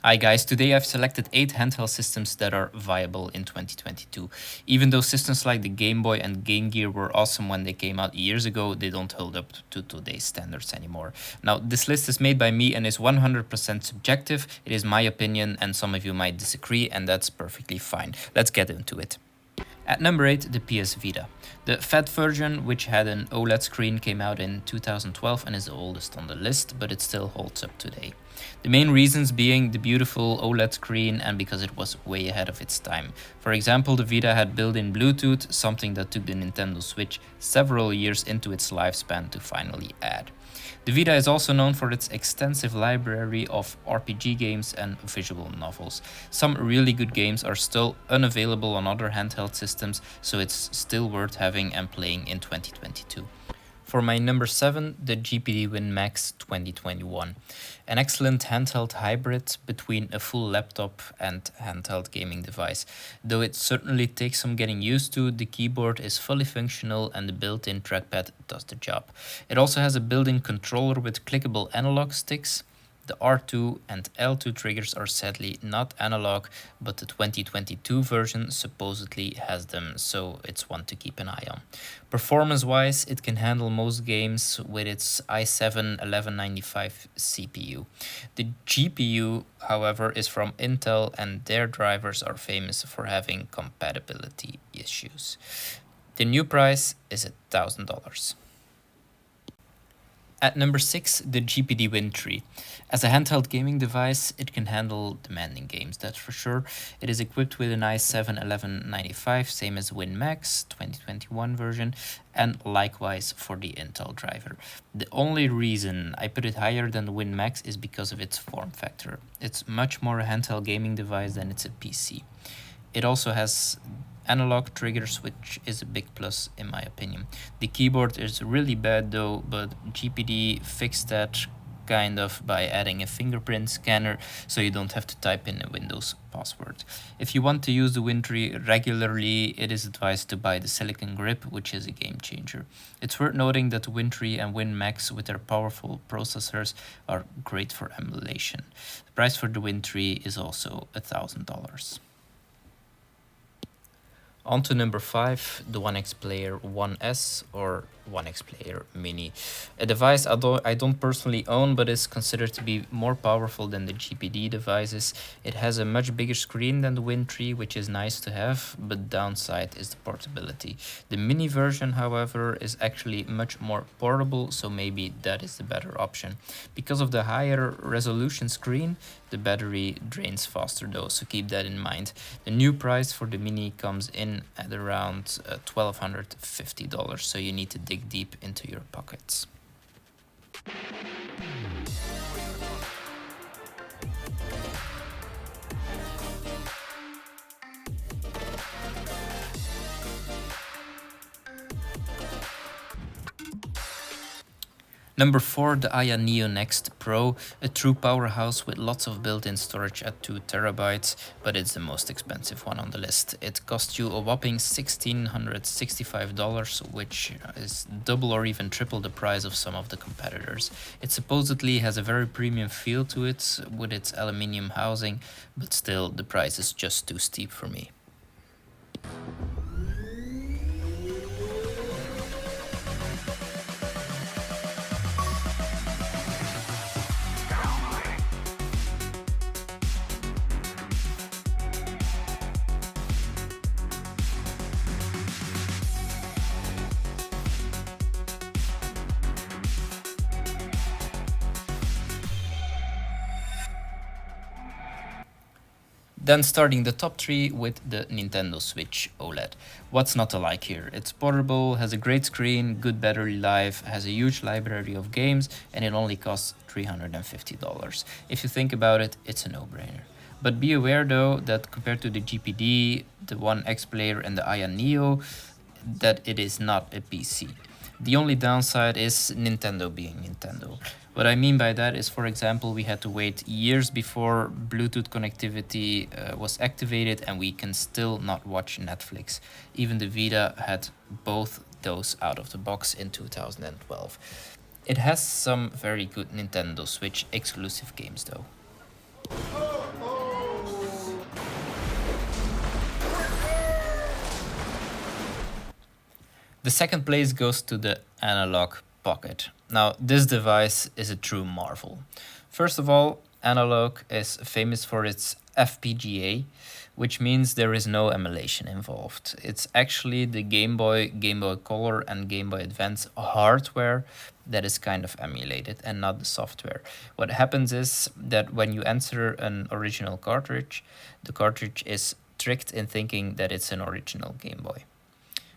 Hi guys, today I've selected 8 handheld systems that are viable in 2022. Even though systems like the Game Boy and Game Gear were awesome when they came out years ago, they don't hold up to today's standards anymore. Now, this list is made by me and is 100% subjective. It is my opinion and some of you might disagree, and that's perfectly fine. Let's get into it. At number 8, the PS Vita. The fat version, which had an OLED screen, came out in 2012 and is the oldest on the list, but it still holds up today. The main reasons being the beautiful OLED screen and because it was way ahead of its time. For example, the Vita had built-in Bluetooth, something that took the Nintendo Switch several years into its lifespan to finally add. The Vita is also known for its extensive library of RPG games and visual novels. Some really good games are still unavailable on other handheld systems, so it's still worth having and playing in 2022. For my number 7, the GPD Win Max 2021. An excellent handheld hybrid between a full laptop and handheld gaming device. Though it certainly takes some getting used to, the keyboard is fully functional and the built-in trackpad does the job. It also has a built-in controller with clickable analog sticks. The R2 and L2 triggers are sadly not analog, but the 2022 version supposedly has them, so it's one to keep an eye on. Performance-wise, it can handle most games with its i7-1195 CPU. The GPU, however, is from Intel and their drivers are famous for having compatibility issues. The new price is $1,000. At number 6, the GPD Win 3. As a handheld gaming device, it can handle demanding games, that's for sure. It is equipped with an i7-1195, same as Win Max 2021 version, and likewise for the Intel driver. The only reason I put it higher than the Win Max is because of its form factor. It's much more a handheld gaming device than it's a PC. It also has analog triggers, which is a big plus in my opinion. The keyboard is really bad though, but GPD fixed that kind of by adding a fingerprint scanner so you don't have to type in a Windows password. If you want to use the Win 3 regularly, it is advised to buy the Silicon Grip, which is a game changer. It's worth noting that the Win 3 and Win Max with their powerful processors are great for emulation. The price for the Win 3 is also $1,000. On to number 5, the One X Player 1S or One X Player Mini. A device I don't personally own, but is considered to be more powerful than the GPD devices. It has a much bigger screen than the Win 3, which is nice to have, but downside is the portability. The mini version, however, is actually much more portable, so maybe that is the better option. Because of the higher resolution screen, the battery drains faster though, so keep that in mind. The new price for the mini comes in at around $1,250, so you need to dig deep into your pockets. Number 4, the Aya Neo Next Pro, a true powerhouse with lots of built-in storage at 2 terabytes, but it's the most expensive one on the list. It costs you a whopping $1,665, which is double or even triple the price of some of the competitors. It supposedly has a very premium feel to it with its aluminium housing, but still the price is just too steep for me. Then starting the top 3 with the Nintendo Switch OLED. What's not to like here? It's portable, has a great screen, good battery life, has a huge library of games, and it only costs $350. If you think about it, it's a no-brainer. But be aware though that compared to the GPD, the One X Player and the Aya Neo, that it is not a PC. The only downside is Nintendo being Nintendo. What I mean by that is, for example, we had to wait years before Bluetooth connectivity was activated and we can still not watch Netflix. Even the Vita had both those out of the box in 2012. It has some very good Nintendo Switch exclusive games though. The second place goes to the Analogue Pocket. Now, this device is a true marvel. First of all, Analogue is famous for its FPGA, which means there is no emulation involved. It's actually the Game Boy, Game Boy Color, and Game Boy Advance hardware that is kind of emulated and not the software. What happens is that when you enter an original cartridge, the cartridge is tricked in thinking that it's an original Game Boy.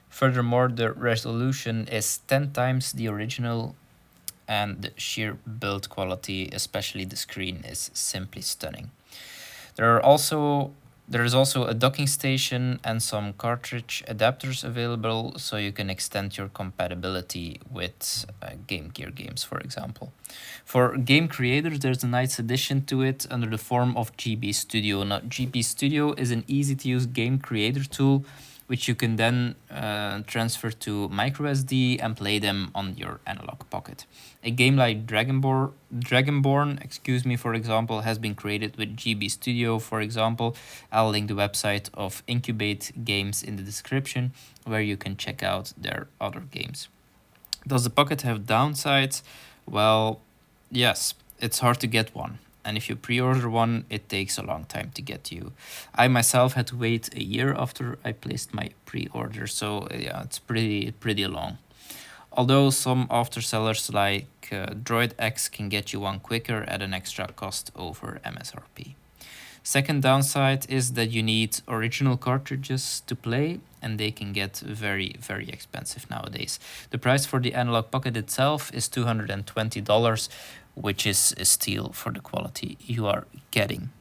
Furthermore, the resolution is 10 times the original, and the sheer build quality, especially the screen, is simply stunning. There is also a docking station and some cartridge adapters available, so you can extend your compatibility with Game Gear games, for example. For game creators, there's a nice addition to it under the form of GB Studio. Now, GB Studio is an easy-to-use game creator tool which you can then transfer to microSD and play them on your Analogue Pocket. A game like Dragonborn, for example, has been created with GB Studio, for example. I'll link the website of Incubate Games in the description, where you can check out their other games. Does the Pocket have downsides? Well, yes, it's hard to get one. And if you pre-order one, it takes a long time to get to you. I myself had to wait a year after I placed my pre-order, so yeah, it's pretty long. Although some aftersellers like Droid X can get you one quicker at an extra cost over MSRP. Second downside is that you need original cartridges to play, and they can get very, very expensive nowadays. The price for the Analogue Pocket itself is $220, which is a steal for the quality you are getting.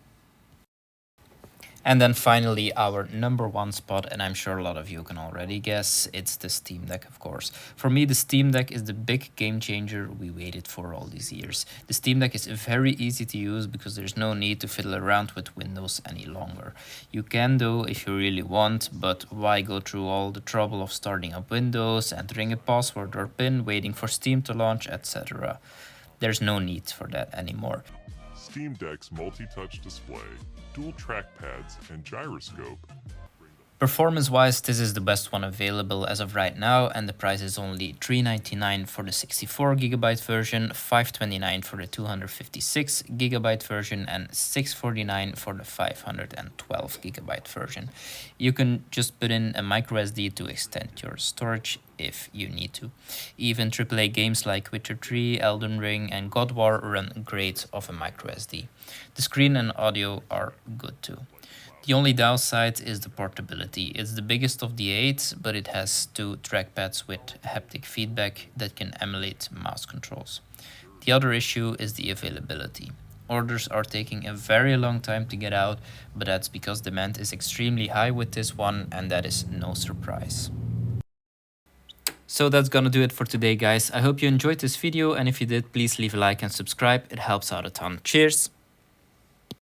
And then finally, our number one spot, and I'm sure a lot of you can already guess, it's the Steam Deck, of course. For me, the Steam Deck is the big game changer we waited for all these years. The Steam Deck is very easy to use because there's no need to fiddle around with Windows any longer. You can though if you really want, but why go through all the trouble of starting up Windows, entering a password or PIN, waiting for Steam to launch, etc. There's no need for that anymore. Steam Deck's multi-touch display, dual trackpads, and gyroscope. Performance-wise, this is the best one available as of right now, and the price is only $399 for the 64GB version, $529 for the 256GB version, and $649 for the 512GB version. You can just put in a microSD to extend your storage if you need to. Even AAA games like Witcher 3, Elden Ring, and God of War run great off a microSD. The screen and audio are good too. The only downside is the portability. It's the biggest of the 8, but it has 2 trackpads with haptic feedback that can emulate mouse controls. The other issue is the availability. Orders are taking a very long time to get out, but that's because demand is extremely high with this one, and that is no surprise. So that's gonna do it for today, guys. I hope you enjoyed this video, and if you did, please leave a like and subscribe. It helps out a ton. Cheers!